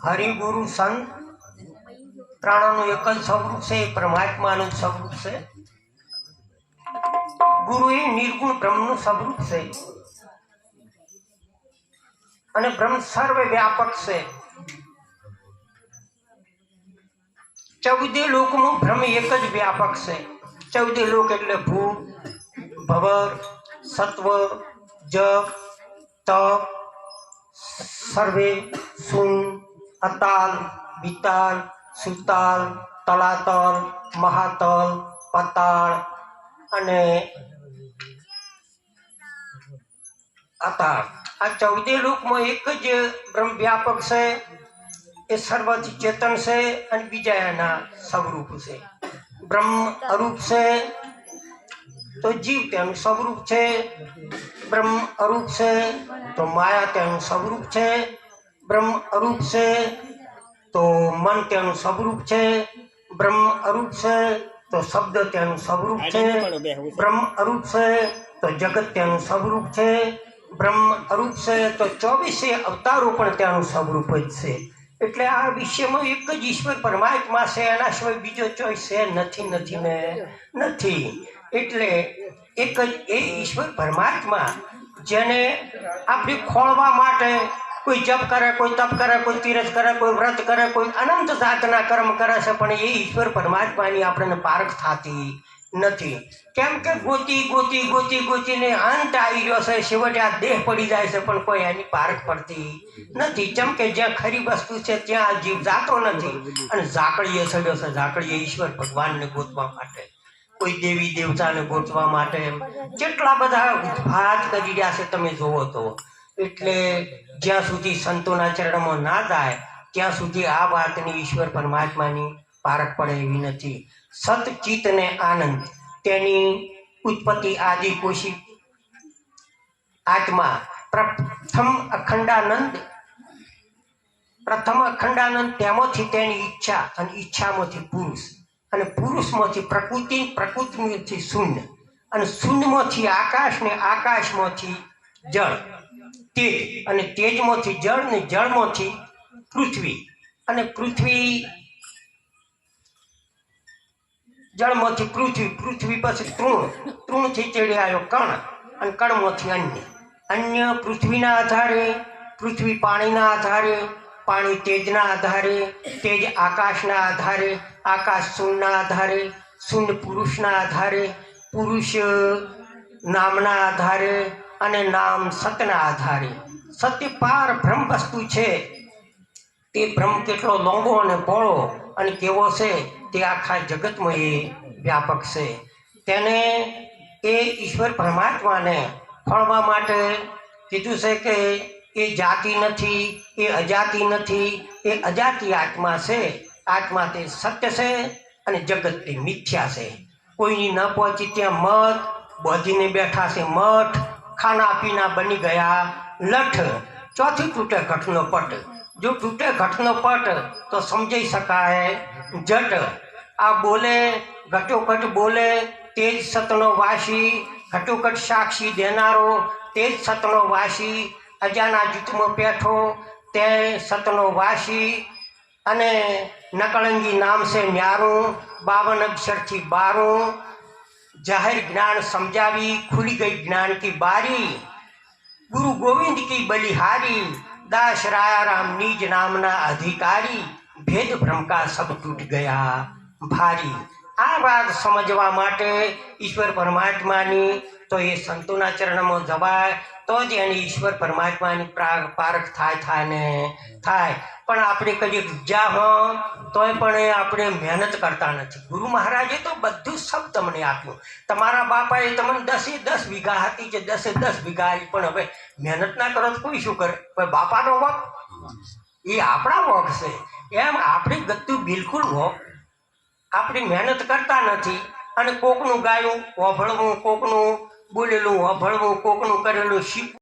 હરિગુરુ સંત ત્રણનું એક જ સ્વરૂપ છે, એ પરમાત્માનું સ્વરૂપ છે. ગુરુ એ નિર્ગુણ બ્રહ્મનું સ્વરૂપ છે અને બ્રહ્મ સર્વ વ્યાપક છે. 14 લોકમાં બ્રહ્મ એક જ વ્યાપક છે. 14 લોક એટલે ભૂ, ભવર, સત્વ, જપ, તપ, સર્વે, શૂન, અતાલ, વિતાલ, સુતાલ, તલાતલ, મહાતલ, પતાળ અને અતાળ. આ 14 લોકમાં એક જ બ્રહ્મ વ્યાપક છે. એ સર્વથી ચેતન છે અને બીજા એના સ્વરૂપ છે. બ્રહ્મ અરૂપ છે તો જીવ તેનું સ્વરૂપ છે. બ્રહ્મ અરૂપ છે તો માયા તેનું સ્વરૂપ છે. બ્રહ્મ અરૂપ છે તો મન તેનું સ્વરૂપ છે. બ્રહ્મ અરૂપ છે તો શબ્દ તેનું સ્વરૂપ છે. બ્રહ્મ અરૂપ છે તો જગત તેનું સ્વરૂપ છે. બ્રહ્મ અરૂપ છે તો 24 અવતારો પણ તેનું સ્વરૂપ જ છે. એટલે આ વિશ્વમાં એક જ ઈશ્વર પરમાત્મા છે, એના સિવાય બીજો ચોઈસ છે નથી. એટલે એક જ એ ઈશ્વર પરમાત્મા જેને આપણે ખોળવા માટે કોઈ જપ કરે, કોઈ તપ કરે, કોઈ તીરથ કરે, કોઈ વ્રત કરે, કોઈ અનંત જાતના કર્મ કરે છે, પણ એ ઈશ્વર પરમાત્માની આપણને પારખ થતી નથી. કેમ કે ગોતીને અંત આવી ગયો છે. છેવટે આ દેહ પડી જાય છે, પણ કોઈ એની પારખ પડતી નથી. કેમ કે જ્યાં ખરી વસ્તુ છે ત્યાં જીવ જાતો નથી અને ઝાકળીએ ચડ્યો છે. ઝાકળીએ ઈશ્વર ભગવાનને ગોતવા માટે, કોઈ દેવી દેવતાને ગોતવા માટે કેટલા બધા ઉદ્ભાત કરી રહ્યા છે, તમે જોવો તો. એટલે જ્યાં સુધી સંતોના ચરણમાં ના જાય ત્યાં સુધી આ વાતની ઈશ્વર પરમાત્માની પારખ પડે એવી નથી. સતચિત ને આનંદ તેની ઉત્પત્તિ આદિ કોશી આત્મા પ્રથમ અખંડાનંદ તેમાંથી તેની ઈચ્છા અને ઈચ્છામાંથી પુરુષ અને પુરુષમાંથી પ્રકૃતિમાંથી શૂન્ય અને શૂન્યમાંથી આકાશ ને આકાશમાંથી જળ, તેજ અને તેજમાંથી જળ ને જળમાંથી પૃથ્વી અને જળમાંથી પૃથ્વી પછી તૃણથી ચડી આવ્યો કણ અને કણમાંથી અન્ય પૃથ્વીના આધારે, પૃથ્વી પાણીના આધારે, પાણી તેજના આધારે, તેજ આકાશના આધારે, આકાશ શૂન્યના આધારે, શૂન્ય પુરુષના આધારે, પુરુષ નામના આધારે અને નામ સતના આધારે. સત્ય પાર બ્રહ્મ વસ્તુ છે. તે બ્રહ્મ કેટલો લાંબો અને પહોળો અને કેવો છે તે આખા જગતમાં એ વ્યાપક છે. તેને એ ઈશ્વર પરમાત્માને ફળવા માટે કીધું છે કે એ જાતિ નથી, એ અજાતિ નથી, એ અજાતિ આત્મા છે. આત્મા તે સત્ય છે અને જગત તે મિથ્યા છે. કોઈની ન પહોંચી ત્યાં મત બોધીને બેઠા છે. મઠ ખાના પીના બની ગયા લઠ. ચોથી તૂટે ઘટનો પટ. જો તૂટે ઘટનો પટ તો સમજી શકાય જટ. આ બોલે ઘટોઘટ બોલે તે જ સતનો વાસી, ઘટોઘટ સાક્ષી દેનારો તે જ સતનો વાસી, અજાના જૂથમાં બેઠો તે સતનો વાસી અને નકળંગી નામ છે ન્યારું, 52 અક્ષરથી 12. જાહેર જ્ઞાન સમજાવી ખુલી ગઈ જ્ઞાન કી બારી, ગુરુ ગોવિંદ કી બલિહારી, દાસ રાયા રામ નિજ નામના અધિકારી, ભેદ ભ્રમ કા સબ તૂટ ગયા ભારી. આ વાત સમજવા માટે ઈશ્વર પરમાત્માની તો એ સંતોના ચરણમાં જવાય તો જ એની ઈશ્વર પરમાત્માની પારખ થાય. પણ આપણે કહીએ જ્યાં તોય પણ આપણે મહેનત કરતા નથી. ગુરુ મહારાજે તો બધું સબ તમને આપ્યું. તમારા બાપાએ તમને 10 વીઘા હતી કે 10 વીઘા આવી, પણ હવે મહેનત ના કરો તો કોઈ શું કરે? બાપાનો વોક એ આપણા વોક છે. એમ આપણે ગતું બિલકુલ વોક આપણી મહેનત કરતા નથી અને કોકનું ગાયું વાભળવું, કોકનું બોલેલું વાભળવું, કોકનું કરેલું શીખવું.